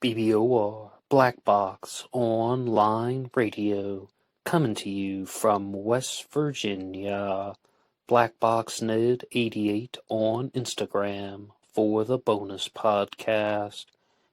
BBOR Black Box Online Radio, coming to you from West Virginia. BlackBoxNed88 on Instagram for the bonus podcast.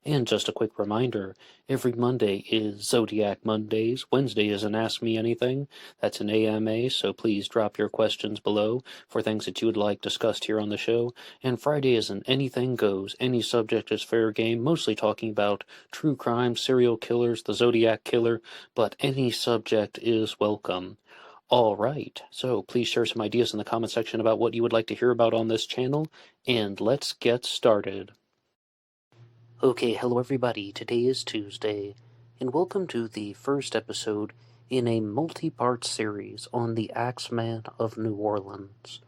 And just a quick reminder, every Monday is Zodiac Mondays. Wednesday is an Ask Me Anything. That's an AMA, so please drop your questions below for things that you would like discussed here on the show. And Friday is an Anything Goes. Any subject is fair game, mostly talking about true crime, serial killers, the Zodiac Killer, but any subject is welcome. All right, so please share some ideas in the comment section about what you would like to hear about on this channel, and let's get started. Okay, hello everybody, today is Tuesday, and welcome to the first episode in a multi-part series on the Axeman of New Orleans.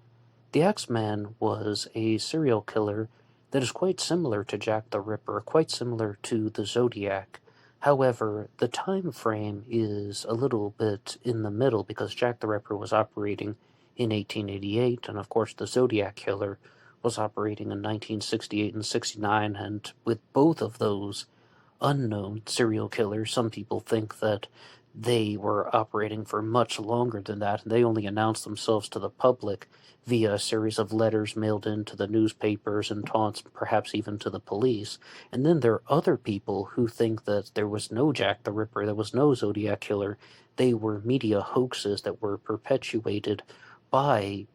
The Axeman was a serial killer that is quite similar to Jack the Ripper, quite similar to the Zodiac. However, the time frame is a little bit in the middle because Jack the Ripper was operating in 1888, and of course the Zodiac Killer was operating in 1968 and 69, and with both of those unknown serial killers, some people think that they were operating for much longer than that, and they only announced themselves to the public via a series of letters mailed in to the newspapers and taunts, perhaps even to the police. And then there are other people who think that there was no Jack the Ripper, there was no Zodiac Killer. They were media hoaxes that were perpetuated by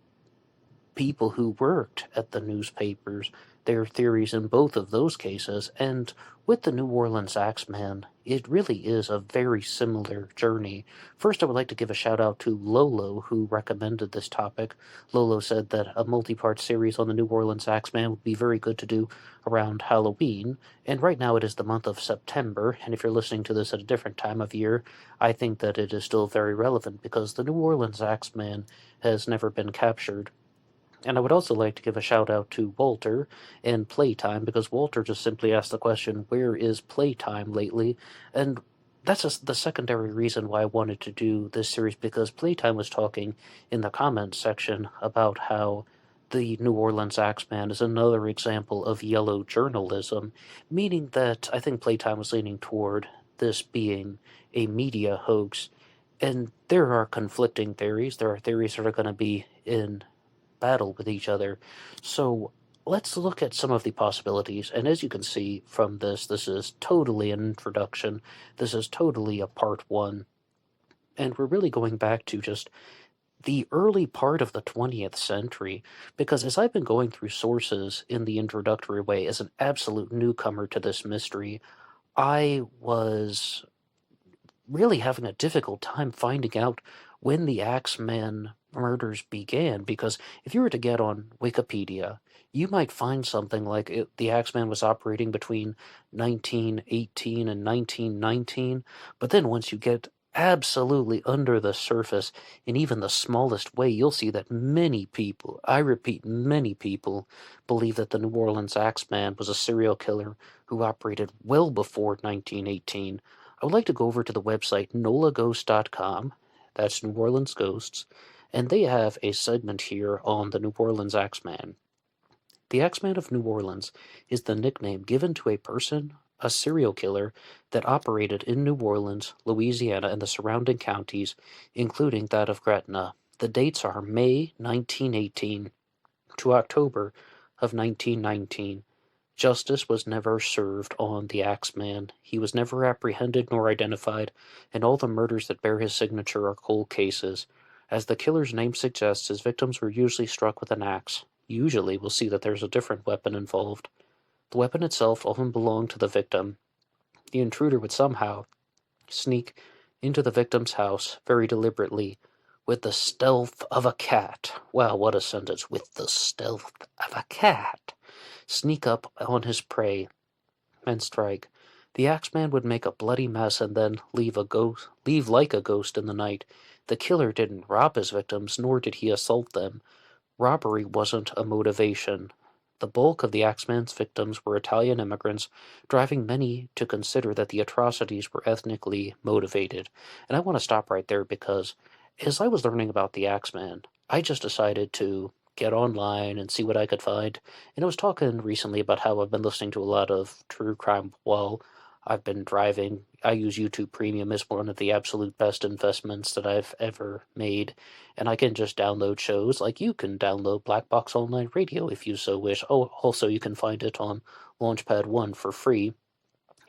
people who worked at the newspapers. There are theories in both of those cases, and with the New Orleans Axeman, it really is a very similar journey. First, I would like to give a shout out to Lolo, who recommended this topic. Lolo said that a multi-part series on the New Orleans Axeman would be very good to do around Halloween, and right now it is the month of September, and if you're listening to this at a different time of year, I think that it is still very relevant because the New Orleans Axeman has never been captured. And I would also like to give a shout out to Walter and Playtime, because Walter just simply asked the question, where is Playtime lately? And that's just the secondary reason why I wanted to do this series, because Playtime was talking in the comments section about how the New Orleans Axeman is another example of yellow journalism, meaning that I think Playtime was leaning toward this being a media hoax. And there are conflicting theories. There are theories that are going to be in battle with each other. So let's look at some of the possibilities. And as you can see from this is totally an introduction. This is totally a part one. And we're really going back to just the early part of the 20th century, because as I've been going through sources in the introductory way as an absolute newcomer to this mystery, I was really having a difficult time finding out when the Axeman murders began, because if you were to get on Wikipedia, you might find something like the Axeman was operating between 1918 and 1919, but then once you get absolutely under the surface, in even the smallest way, you'll see that many people, I repeat, many people, believe that the New Orleans Axeman was a serial killer who operated well before 1918. I would like to go over to the website nolaghost.com, that's New Orleans Ghosts, and they have a segment here on the New Orleans Axeman. The Axeman of New Orleans is the nickname given to a person, a serial killer, that operated in New Orleans, Louisiana, and the surrounding counties, including that of Gretna. The dates are May 1918 to October of 1919. Justice was never served on the Axeman. He was never apprehended nor identified, and all the murders that bear his signature are cold cases. As the killer's name suggests, his victims were usually struck with an axe. Usually, we'll see that there's a different weapon involved. The weapon itself often belonged to the victim. The intruder would somehow sneak into the victim's house very deliberately, with the stealth of a cat. Wow, what a sentence. With the stealth of a cat. Sneak up on his prey and strike. The Axeman would make a bloody mess and then leave like a ghost in the night. The killer didn't rob his victims, nor did he assault them. Robbery wasn't a motivation. The bulk of the Axeman's victims were Italian immigrants, driving many to consider that the atrocities were ethnically motivated. And I want to stop right there, because as I was learning about the Axeman, I just decided to get online and see what I could find. And I was talking recently about how I've been listening to a lot of true crime while I've been driving. I use YouTube Premium as one of the absolute best investments that I've ever made, and I can just download shows like you can download BlackBoxOnlineRadio if you so wish. Oh, also you can find it on LaunchPad 1 for free.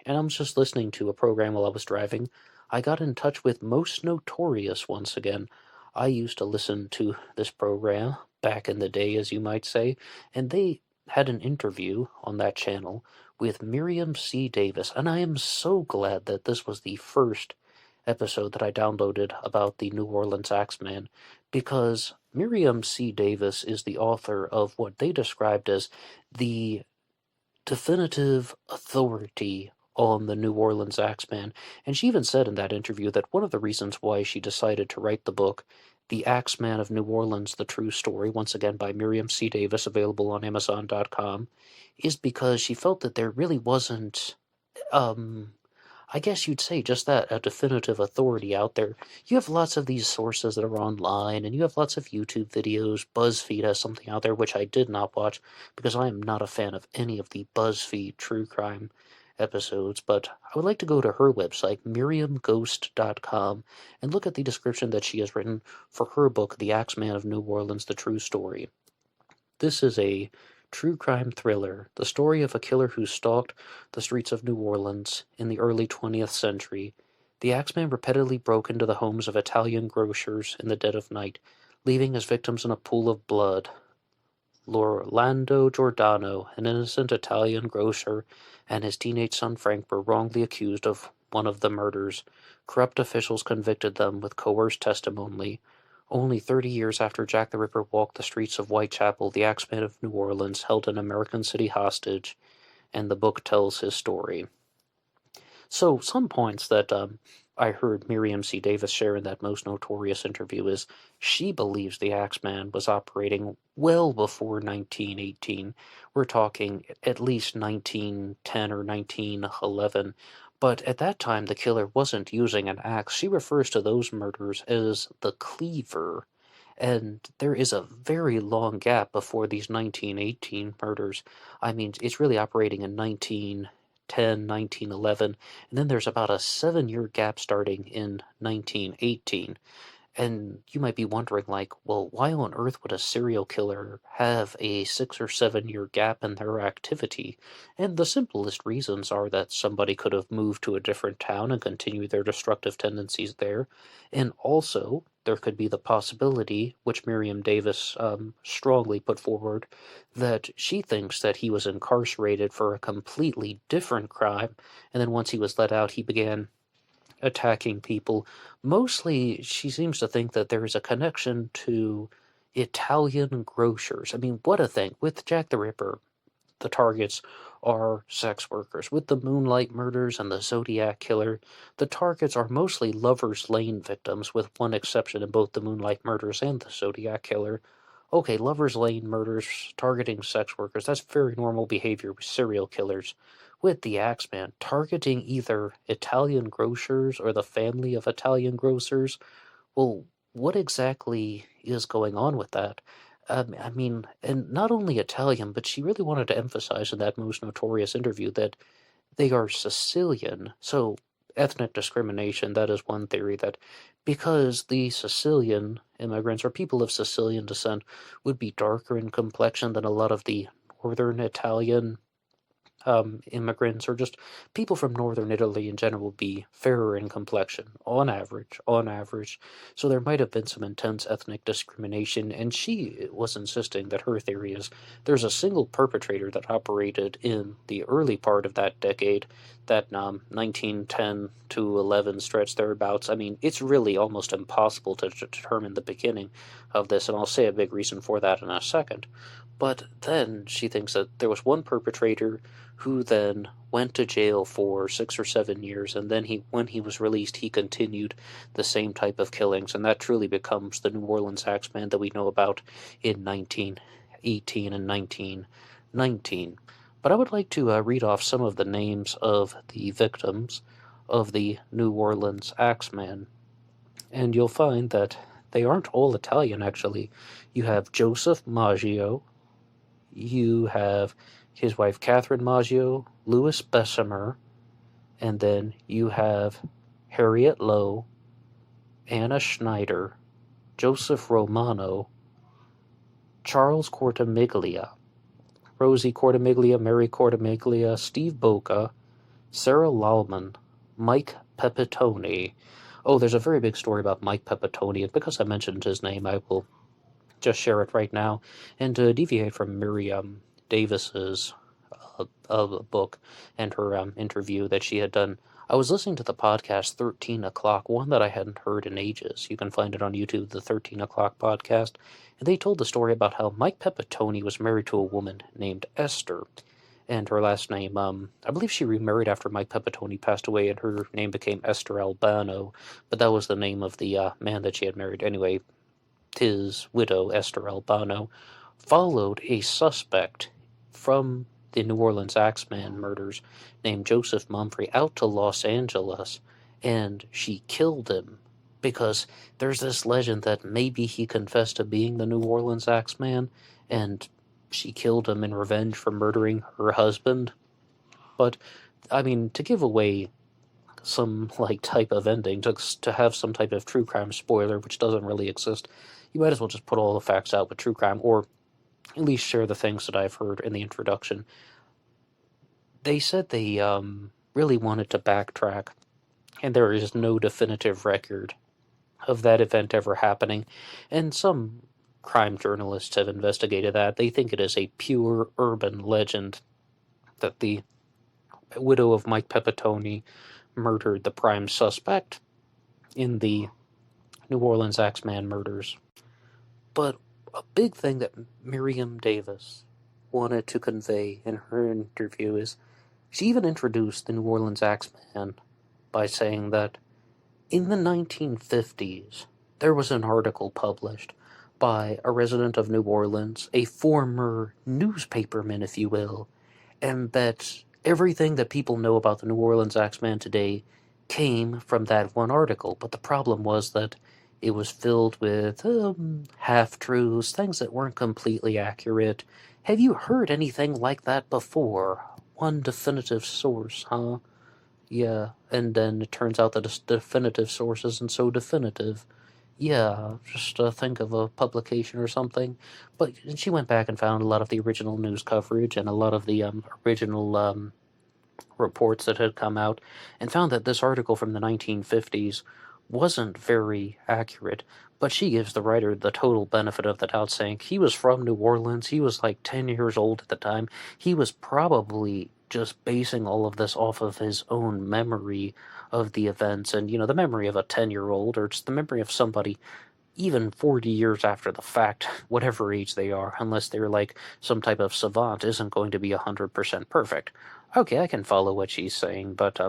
And I was just listening to a program while I was driving. I got in touch with Most Notorious once again. I used to listen to this program back in the day, as you might say, and they had an interview on that channel with Miriam C. Davis, and I am so glad that this was the first episode that I downloaded about the New Orleans Axeman, because Miriam C. Davis is the author of what they described as the definitive authority on the New Orleans Axeman, and she even said in that interview that one of the reasons why she decided to write the book, The Axeman of New Orleans, The True Story, once again by Miriam C. Davis, available on Amazon.com, is because she felt that there really wasn't, I guess you'd say just that, a definitive authority out there. You have lots of these sources that are online, and you have lots of YouTube videos. BuzzFeed has something out there, which I did not watch, because I am not a fan of any of the BuzzFeed true crime episodes, but I would like to go to her website, miriamghost.com, and look at the description that she has written for her book, The Axeman of New Orleans, The True Story. This is a true crime thriller, the story of a killer who stalked the streets of New Orleans in the early 20th century. The Axeman repeatedly broke into the homes of Italian grocers in the dead of night, leaving his victims in a pool of blood. L'Orlando Giordano, an innocent Italian grocer, and his teenage son Frank were wrongly accused of one of the murders. Corrupt officials convicted them with coerced testimony. Only 30 years after Jack the Ripper walked the streets of Whitechapel, the Axeman of New Orleans held an American city hostage, and the book tells his story. So some points that I heard Miriam C. Davis share in that Most Notorious interview is she believes the Axeman was operating well before 1918. We're talking at least 1910 or 1911. But at that time, the killer wasn't using an axe. She refers to those murders as the cleaver. And there is a very long gap before these 1918 murders. I mean, it's really operating in 1910, 1911, and then there's about a 7-year gap starting in 1918. And you might be wondering, like, well, why on earth would a serial killer have a 6 or 7 year gap in their activity? And the simplest reasons are that somebody could have moved to a different town and continued their destructive tendencies there. And also, there could be the possibility, which Miriam Davis strongly put forward, that she thinks that he was incarcerated for a completely different crime, and then once he was let out, he began attacking people. Mostly, she seems to think that there is a connection to Italian grocers. I mean, what a thing. With Jack the Ripper, the targets are sex workers. With the Moonlight murders and the Zodiac killer, the targets are mostly Lover's Lane victims, with one exception in both the Moonlight murders and the Zodiac killer. Okay, Lover's Lane murders targeting sex workers, that's very normal behavior with serial killers. With the Axeman targeting either Italian grocers or the family of Italian grocers, well, what exactly is going on with that? I mean, and not only Italian, but she really wanted to emphasize in that Most Notorious interview that they are Sicilian. So, ethnic discrimination, that is one theory, that because the Sicilian immigrants or people of Sicilian descent would be darker in complexion than a lot of the northern Italian immigrants, or just people from northern Italy in general, would be fairer in complexion on average. So there might have been some intense ethnic discrimination, and she was insisting that her theory is there's a single perpetrator that operated in the early part of that decade, that 1910 to 11 stretch thereabouts. I mean, it's really almost impossible to determine the beginning of this, and I'll say a big reason for that in a second. But then she thinks that there was one perpetrator who then went to jail for 6 or 7 years, and then when he was released, he continued the same type of killings, and that truly becomes the New Orleans Axeman that we know about in 1918 and 1919. But I would like to read off some of the names of the victims of the New Orleans Axeman, and you'll find that they aren't all Italian, actually. You have Joseph Maggio, you have his wife Catherine Maggio, Louis Bessemer, And then you have Harriet Lowe, Anna Schneider, Joseph Romano, Charles Cortimiglia, Rosie Cortimiglia, Mary Cortimiglia, Steve Boca, Sarah Lalman, Mike Pepitone. Oh, there's a very big story about Mike Pepitone, and because I mentioned his name, I will just share it right now. And to deviate from Miriam Davis's book and her interview that she had done, I was listening to the podcast 13 O'Clock, one that I hadn't heard in ages. You can find it on YouTube, the 13 O'Clock podcast. And they told the story about how Mike Pepitone was married to a woman named Esther. And her last name, I believe she remarried after Mike Pepitone passed away, and her name became Esther Albano. But that was the name of the man that she had married. Anyway, his widow, Esther Albano, followed a suspect from the New Orleans Axeman murders named Joseph Mumphrey out to Los Angeles, and she killed him because there's this legend that maybe he confessed to being the New Orleans Axeman, and she killed him in revenge for murdering her husband. But, I mean, to give away some, type of ending, to have some type of true crime spoiler, which doesn't really exist, you might as well just put all the facts out with true crime, or at least share the things that I've heard in the introduction. They said they really wanted to backtrack, and there is no definitive record of that event ever happening, and some crime journalists have investigated that. They think it is a pure urban legend that the widow of Mike Pepitone murdered the prime suspect in the New Orleans Axeman murders. But a big thing that Miriam Davis wanted to convey in her interview is she even introduced the New Orleans Axeman by saying that in the 1950s, there was an article published by a resident of New Orleans, a former newspaperman, if you will, and that everything that people know about the New Orleans Axeman today came from that one article. But the problem was that it was filled with half-truths, things that weren't completely accurate. Have you heard anything like that before? One definitive source, huh? Yeah, and then it turns out that a definitive source isn't so definitive. Yeah, just think of a publication or something. But she went back and found a lot of the original news coverage and a lot of the original reports that had come out, and found that this article from the 1950s wasn't very accurate. But she gives the writer the total benefit of the doubt, saying he was from New Orleans, he was like 10 years old at the time, he was probably just basing all of this off of his own memory of the events, and, the memory of a 10-year-old, or just the memory of somebody even 40 years after the fact, whatever age they are, unless they're like some type of savant, isn't going to be 100% perfect. Okay, I can follow what she's saying, but,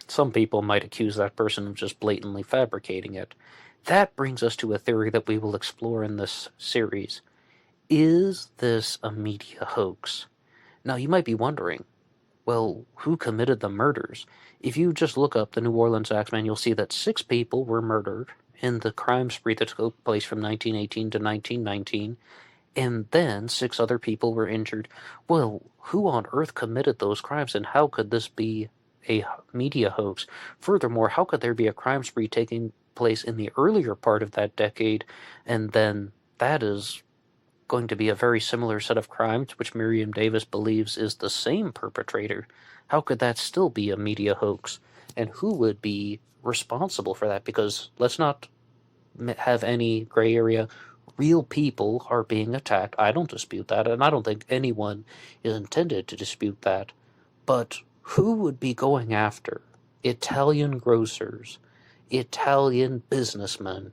some people might accuse that person of just blatantly fabricating it. That brings us to a theory that we will explore in this series. Is this a media hoax? Now, you might be wondering, well, who committed the murders? If you just look up the New Orleans Axeman, you'll see that 6 people were murdered in the crime spree that took place from 1918 to 1919, and then 6 other people were injured. Well, who on earth committed those crimes, and how could this be a media hoax? Furthermore, how could there be a crime spree taking place in the earlier part of that decade, and then that is going to be a very similar set of crimes, which Miriam Davis believes is the same perpetrator? How could that still be a media hoax? And who would be responsible for that? Because let's not have any gray area. Real people are being attacked. I don't dispute that, and I don't think anyone is intended to dispute that. But who would be going after Italian grocers, Italian businessmen?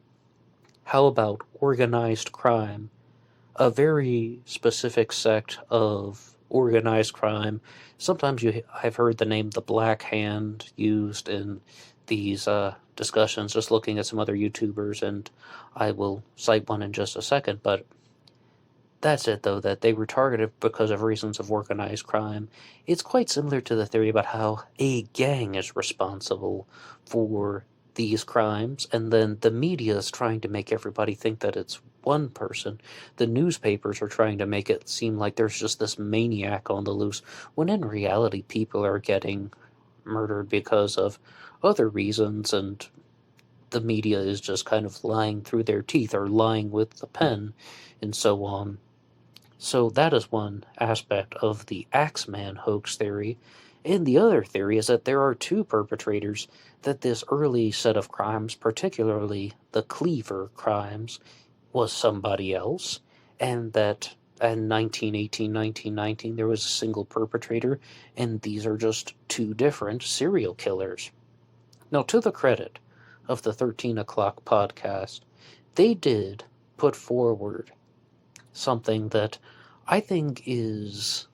How about organized crime? A very specific sect of organized crime. Sometimes I've heard the name the Black Hand used in these discussions, just looking at some other YouTubers, and I will cite one in just a second, but that's it, though, that they were targeted because of reasons of organized crime. It's quite similar to the theory about how a gang is responsible for these crimes, and then the media is trying to make everybody think that it's one person. The newspapers are trying to make it seem like there's just this maniac on the loose, when in reality people are getting murdered because of other reasons, and the media is just kind of lying through their teeth or lying with the pen and so on. So that is one aspect of the Axeman hoax theory. And the other theory is that there are two perpetrators, that this early set of crimes, particularly the Cleaver crimes, was somebody else, and that in 1918, 1919, there was a single perpetrator, and these are just two different serial killers. Now, to the credit of the 13 O'Clock podcast, they did put forward something that I think is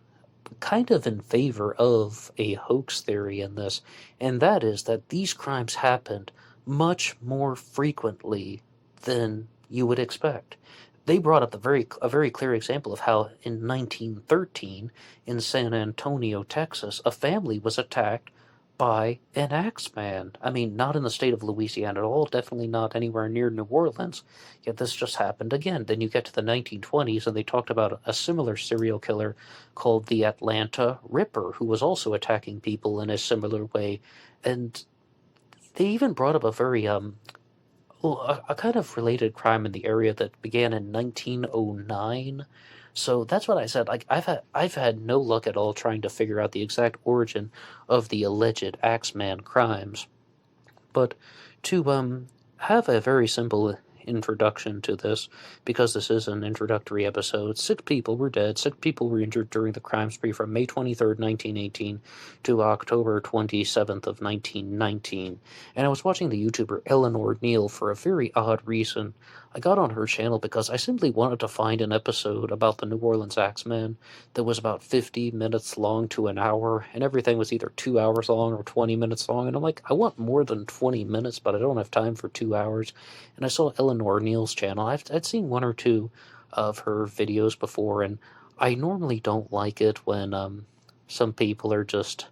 kind of in favor of a hoax theory in this, and that is that these crimes happened much more frequently than you would expect. They brought up a very clear example of how in 1913 in San Antonio, Texas, a family was attacked by an Axeman. I mean, not in the state of Louisiana at all, definitely not anywhere near New Orleans, yet this just happened again. Then you get to the 1920s, and they talked about a similar serial killer called the Atlanta Ripper, who was also attacking people in a similar way. And they even brought up a very, a kind of related crime in the area that began in 1909. So that's what I said. Like, I've had no luck at all trying to figure out the exact origin of the alleged Axeman crimes. But to have a very simple introduction to this, because this is an introductory episode, 6 people were dead, 6 people were injured during the crime spree from May 23rd, 1918 to October 27th of 1919. And I was watching the YouTuber Eleanor Neal for a very odd reason. I got on her channel because I simply wanted to find an episode about the New Orleans Axeman that was about 50 minutes long to an hour, and everything was either 2 hours long or 20 minutes long, and I'm like, I want more than 20 minutes, but I don't have time for 2 hours. And I saw Eleanor Neal's channel. I'd seen 1 or 2 of her videos before, and I normally don't like it when some people are just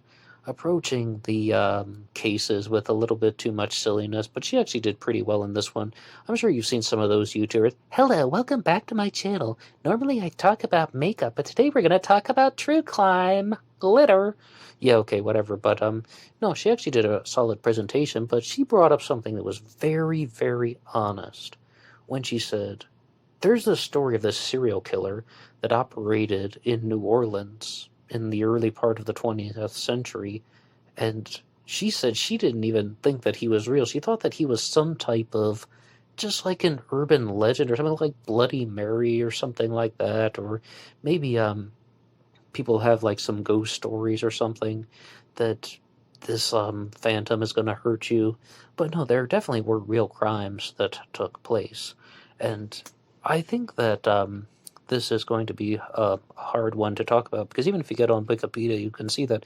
approaching the cases with a little bit too much silliness, but she actually did pretty well in this one. I'm sure you've seen some of those YouTubers. Hello, welcome back to my channel. Normally I talk about makeup, but today we're going to talk about true crime, glitter. Yeah, okay, whatever, but no, she actually did a solid presentation, but she brought up something that was very, very honest when she said, there's this story of this serial killer that operated in New Orleans in the early part of the 20th century, and she said she didn't even think that he was real. She thought that he was some type of, just like an urban legend or something like Bloody Mary or something like that, or maybe people have like some ghost stories or something that this phantom is going to hurt you. But no, there definitely were real crimes that took place, and I think that this is going to be a hard one to talk about, because even if you get on Wikipedia, you can see that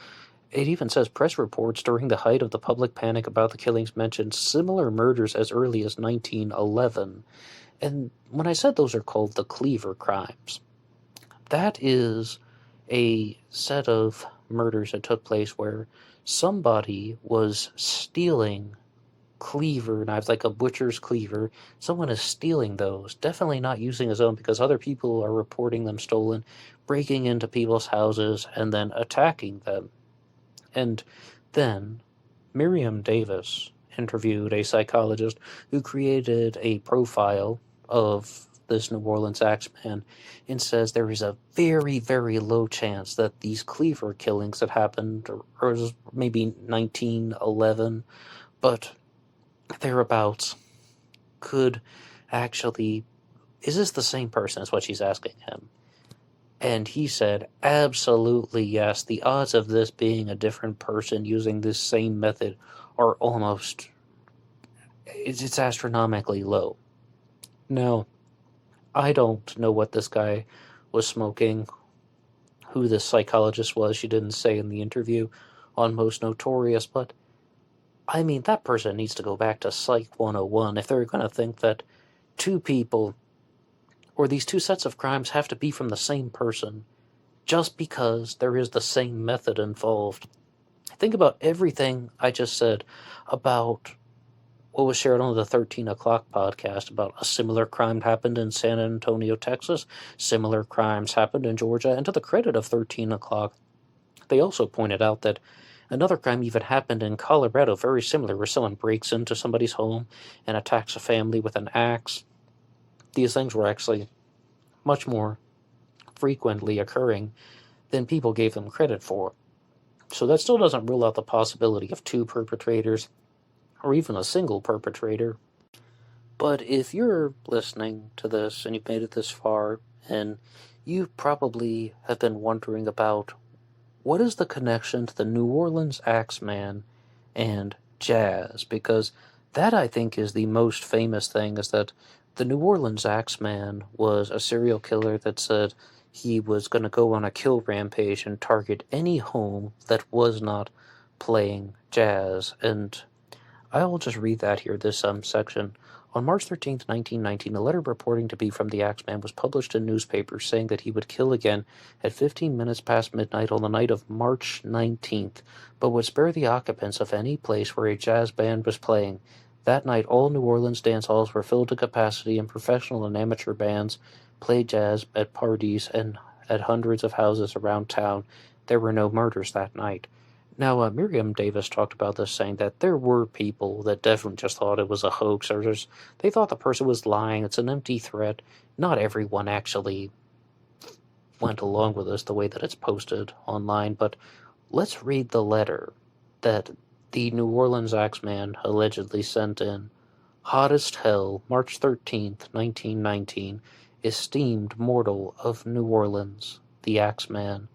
it even says press reports during the height of the public panic about the killings mentioned similar murders as early as 1911. And when I said those are called the Cleaver crimes, that is a set of murders that took place where somebody was stealing cleaver knives, like a butcher's cleaver. Someone is stealing those, definitely not using his own, because other people are reporting them stolen, breaking into people's houses, and then attacking them. And then Miriam Davis interviewed a psychologist who created a profile of this New Orleans Axeman, and says there is a very, very low chance that these cleaver killings that happened, or maybe 1911, but thereabouts, could actually, is this the same person, is what she's asking him. And he said, absolutely yes, the odds of this being a different person using this same method are almost, it's astronomically low. Now, I don't know what this guy was smoking, who this psychologist was. She didn't say in the interview on Most Notorious, but I mean, that person needs to go back to Psych 101 if they're going to think that 2 people, or these 2 sets of crimes, have to be from the same person just because there is the same method involved. Think about everything I just said about what was shared on the 13 O'Clock podcast about a similar crime happened in San Antonio, Texas. Similar crimes happened in Georgia. And to the credit of 13 O'Clock, they also pointed out that Another crime even happened in Colorado, very similar, where someone breaks into somebody's home and attacks a family with an axe. These things were actually much more frequently occurring than people gave them credit for. So that still doesn't rule out the possibility of two perpetrators, or even a single perpetrator. But if you're listening to this and you've made it this far, and you probably have been wondering about what is the connection to the New Orleans Axeman and jazz, because that, I think, is the most famous thing, is that the New Orleans Axeman was a serial killer that said he was going to go on a kill rampage and target any home that was not playing jazz. And I'll just read that here, this section. On March 13th, 1919, a letter purporting to be from the Axeman was published in newspapers saying that he would kill again at 15 minutes past midnight on the night of March 19th, but would spare the occupants of any place where a jazz band was playing. That night, all New Orleans dance halls were filled to capacity, and professional and amateur bands played jazz at parties and at hundreds of houses around town. There were no murders that night. Now, Miriam Davis talked about this, saying that there were people that definitely just thought it was a hoax, or they thought the person was lying. It's an empty threat. Not everyone actually went along with this the way that it's posted online, but let's read the letter that the New Orleans Axeman allegedly sent in. Hottest hell, March 13th, 1919, esteemed mortal of New Orleans, the Axeman.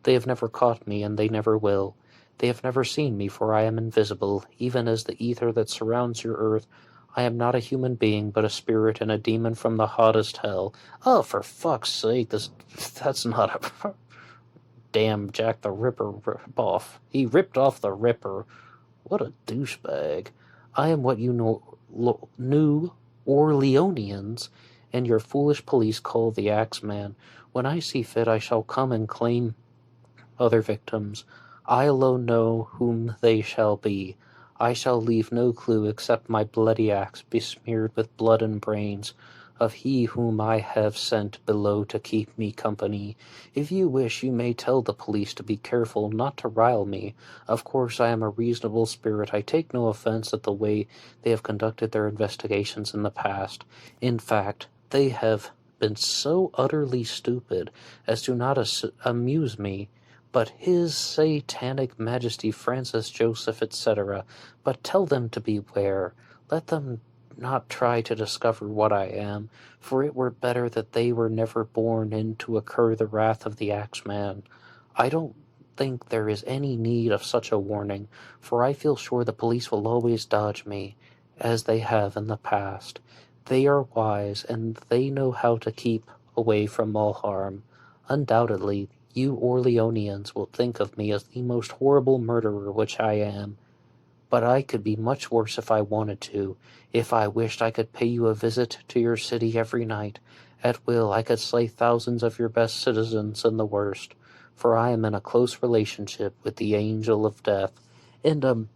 They have never caught me, and they never will. They have never seen me, for I am invisible, even as the ether that surrounds your earth. I am not a human being, but a spirit and a demon from the hottest hell. Oh, for fuck's sake, that's not a... Damn Jack the Ripper rip-off. He ripped off the Ripper. What a douchebag. I am what you New Orleanians and your foolish police call the Axeman. When I see fit, I shall come and claim other victims. I alone know whom they shall be. I shall leave no clue except my bloody axe besmeared with blood and brains of he whom I have sent below to keep me company. If you wish, you may tell the police to be careful not to rile me. Of course, I am a reasonable spirit. I take no offense at the way they have conducted their investigations in the past. In fact, they have been so utterly stupid as to not amuse me, but his satanic majesty Francis Joseph, etc. But tell them to beware. Let them not try to discover what I am, for it were better that they were never born in to incur the wrath of the Axeman. I don't think there is any need of such a warning, for I feel sure the police will always dodge me, as they have in the past. They are wise, and they know how to keep away from all harm. Undoubtedly, you Orleanians will think of me as the most horrible murderer which I am. But I could be much worse if I wanted to. If I wished, I could pay you a visit to your city every night. At will, I could slay thousands of your best citizens and the worst, for I am in a close relationship with the angel of death. And,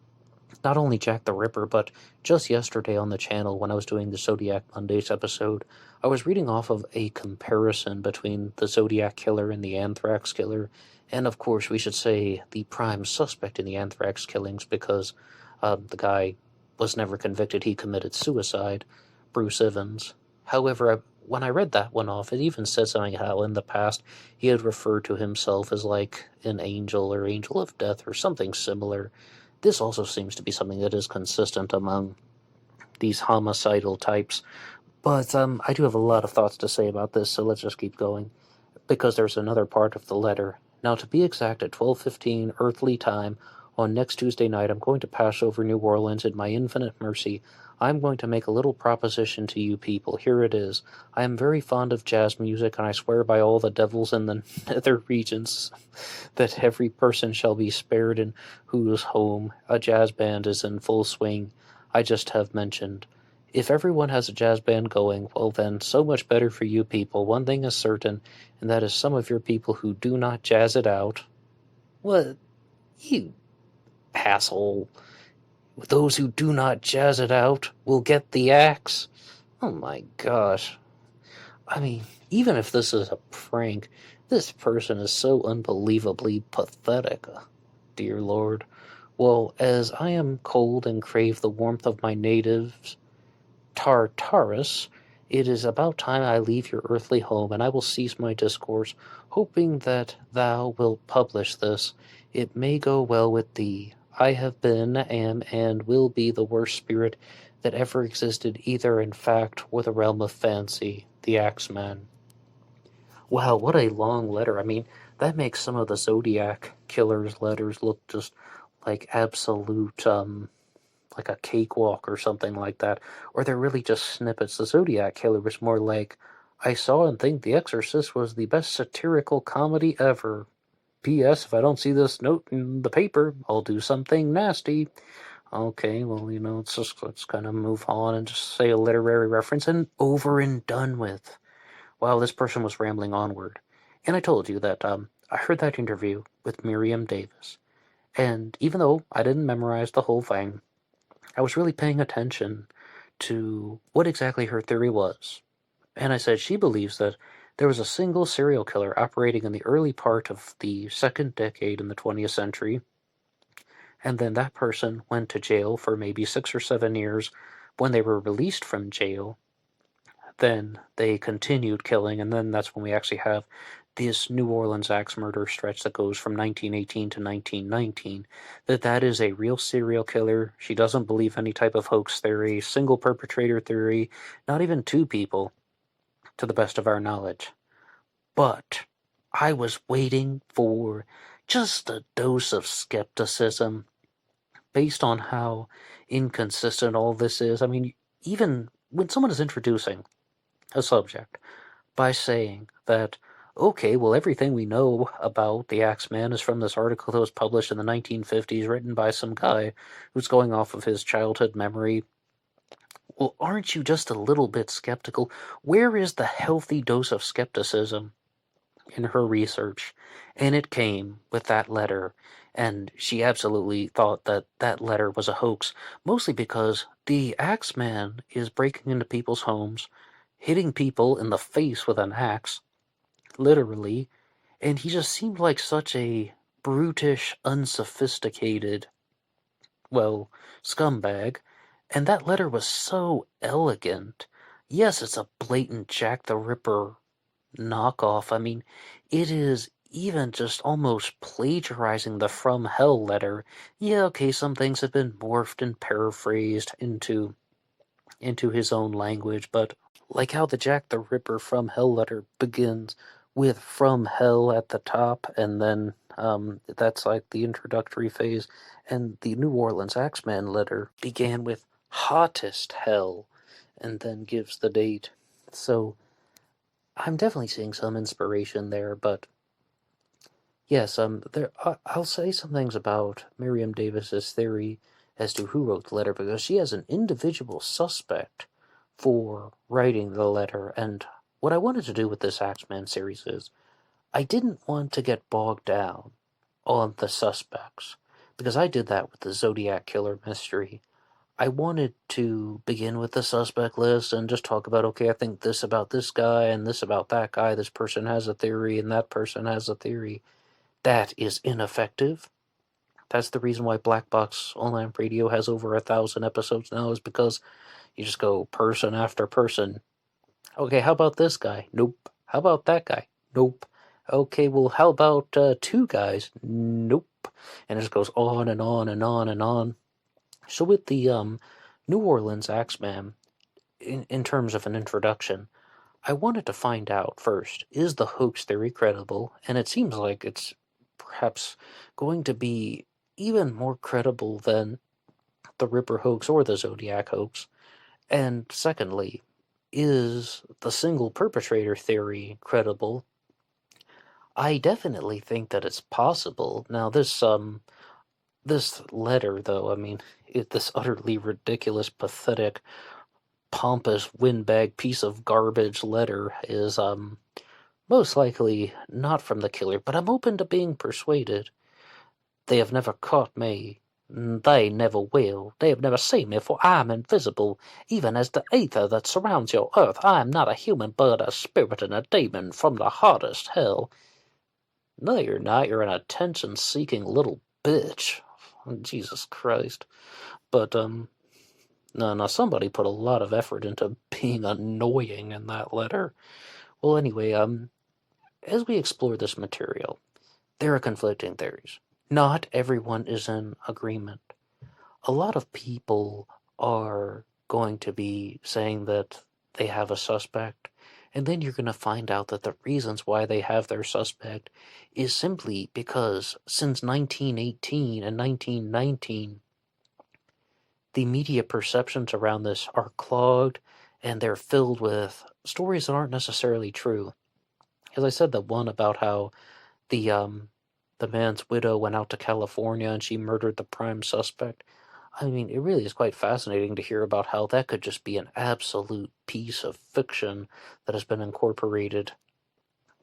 not only Jack the Ripper, but just yesterday on the channel when I was doing the Zodiac Mondays episode, I was reading off of a comparison between the Zodiac Killer and the Anthrax Killer, and of course we should say the prime suspect in the Anthrax killings, because the guy was never convicted. He committed suicide, Bruce Evans. However, when I read that one off, it even said something how in the past he had referred to himself as like an angel or angel of death or something similar. This also seems to be something that is consistent among these homicidal types. But I do have a lot of thoughts to say about this, so let's just keep going, because there's another part of the letter. Now, to be exact, at 12:15 earthly time on next Tuesday night, I'm going to pass over New Orleans in my infinite mercy. I'm going to make a little proposition to you people. Here it is. I am very fond of jazz music, and I swear by all the devils in the nether regions that every person shall be spared in whose home a jazz band is in full swing. I just have mentioned. If everyone has a jazz band going, well then, so much better for you people. One thing is certain, and that is some of your people who do not jazz it out. What? You asshole. Those who do not jazz it out will get the axe. Oh my gosh. I mean, even if this is a prank, this person is so unbelievably pathetic. Dear Lord. Well, as I am cold and crave the warmth of my natives, Tartarus, it is about time I leave your earthly home, and I will cease my discourse, hoping that thou wilt publish this. It may go well with thee. I have been, am, and will be the worst spirit that ever existed, either in fact or the realm of fancy. The Axeman. Wow, what a long letter. I mean, that makes some of the Zodiac Killer's letters look just like absolute, like a cakewalk or something like that. Or they're really just snippets. The Zodiac Killer was more like, I saw and think The Exorcist was the best satirical comedy ever. P.S. If I don't see this note in the paper, I'll do something nasty. Okay, well, let's kind of move on and just say a literary reference and over and done with. Wow, this person was rambling onward. And I told you that I heard that interview with Miriam Davis. And even though I didn't memorize the whole thing, I was really paying attention to what exactly her theory was. And I said she believes that there was a single serial killer operating in the early part of the second decade in the 20th century, and then that person went to jail for maybe 6 or 7 years. When they were released from jail, then they continued killing, and then that's when we actually have this New Orleans axe murder stretch that goes from 1918 to 1919, that is a real serial killer. She doesn't believe any type of hoax theory, single perpetrator theory, not even 2 people, to the best of our knowledge. But I was waiting for just a dose of skepticism based on how inconsistent all this is. I mean, even when someone is introducing a subject by saying that, okay, well, everything we know about the Axeman is from this article that was published in the 1950s, written by some guy who's going off of his childhood memory. Well, aren't you just a little bit skeptical? Where is the healthy dose of skepticism in her research? And it came with that letter, and she absolutely thought that that letter was a hoax, mostly because the Axeman is breaking into people's homes, hitting people in the face with an axe, literally, and he just seemed like such a brutish, unsophisticated, well, scumbag, and that letter was so elegant. Yes, it's a blatant Jack the Ripper knockoff. I mean, it is even just almost plagiarizing the From Hell letter. Yeah, okay, some things have been morphed and paraphrased into his own language, but like how the Jack the Ripper From Hell letter begins with From Hell at the top, and then that's like the introductory phase, and the New Orleans Axeman letter began with Hottest Hell, and then gives the date. So I'm definitely seeing some inspiration there, but yes, I'll say some things about Miriam Davis's theory as to who wrote the letter, because she has an individual suspect for writing the letter, and what I wanted to do with this Axeman series is, I didn't want to get bogged down on the suspects, because I did that with the Zodiac Killer mystery. I wanted to begin with the suspect list and just talk about, okay, I think this about this guy and this about that guy, this person has a theory and that person has a theory. That is ineffective. That's the reason why Black Box Online Radio has over 1,000 episodes now, is because you just go person after person. Okay, how about this guy? Nope. How about that guy? Nope. Okay, well, how about 2 guys? Nope. And it just goes on and on and on and on. So with the New Orleans Axeman, in terms of an introduction, I wanted to find out first, is the hoax theory credible? And it seems like it's perhaps going to be even more credible than the Ripper hoax or the Zodiac hoax. And secondly, is the single perpetrator theory credible? I definitely think that it's possible. Now, this letter, though, I mean, this utterly ridiculous, pathetic, pompous, windbag piece of garbage letter is, most likely not from the killer, but I'm open to being persuaded. They have never caught me. They never will. They have never seen me, for I am invisible, even as the ether that surrounds your earth. I am not a human, but a spirit and a demon from the hottest hell. No, you're not. You're an attention-seeking little bitch. Jesus Christ. But, no, somebody put a lot of effort into being annoying in that letter. Well, anyway, as we explore this material, there are conflicting theories. Not everyone is in agreement. A lot of people are going to be saying that they have a suspect, and then you're going to find out that the reasons why they have their suspect is simply because since 1918 and 1919, the media perceptions around this are clogged, and they're filled with stories that aren't necessarily true. As I said, the one about how the man's widow went out to California and she murdered the prime suspect. I mean, it really is quite fascinating to hear about how that could just be an absolute piece of fiction that has been incorporated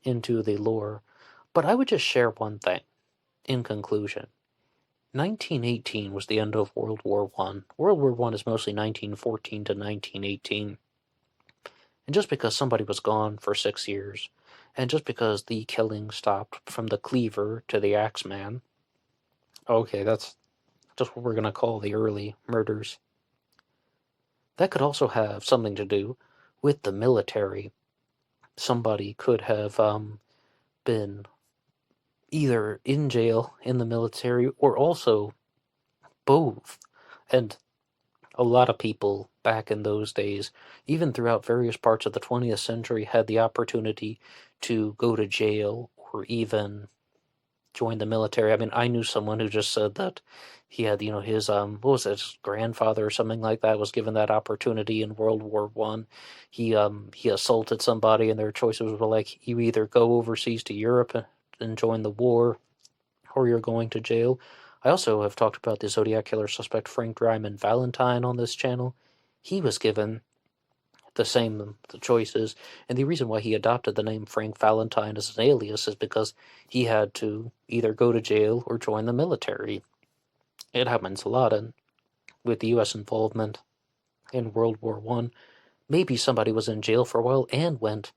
into the lore. But I would just share one thing in conclusion. 1918 was the end of World War I. World War I is mostly 1914 to 1918. And just because somebody was gone for 6 years, and just because the killing stopped from the Cleaver to the Axeman, okay, that's just what we're going to call the early murders. That could also have something to do with the military. Somebody could have been either in jail in the military or also both. And a lot of people back in those days, even throughout various parts of the 20th century, had the opportunity to go to jail or even join the military. I mean, I knew someone who just said that he had, his what was it, his grandfather or something like that was given that opportunity in World War One. He assaulted somebody, and their choices were like, you either go overseas to Europe and join the war, or you're going to jail. I also have talked about the Zodiac killer suspect Frank Dryman Valentine on this channel. He was given the choices, and the reason why he adopted the name Frank Valentine as an alias is because he had to either go to jail or join the military. It happens a lot, and with the U.S. involvement in World War I, maybe somebody was in jail for a while and went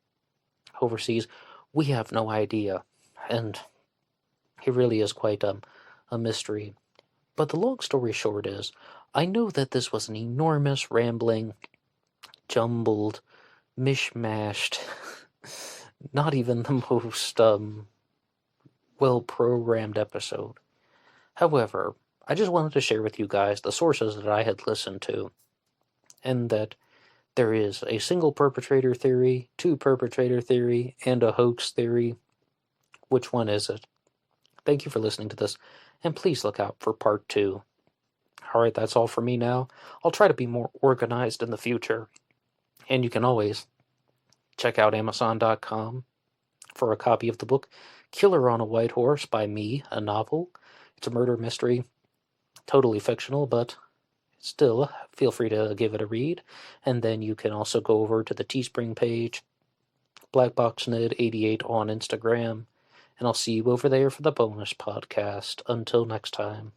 overseas. We have no idea, and it really is quite a mystery. But the long story short is, I know that this was an enormous, rambling, jumbled, mishmashed, not even the most well-programmed episode. However, I just wanted to share with you guys the sources that I had listened to, and that there is a single perpetrator theory, two perpetrator theory, and a hoax theory. Which one is it? Thank you for listening to this, and please look out for part 2. Alright, that's all for me now. I'll try to be more organized in the future, and you can always check out Amazon.com for a copy of the book Killer on a White Horse by me, a novel. It's a murder mystery, totally fictional, but still, feel free to give it a read. And then you can also go over to the Teespring page, BlackBoxNid88 on Instagram, and I'll see you over there for the bonus podcast. Until next time.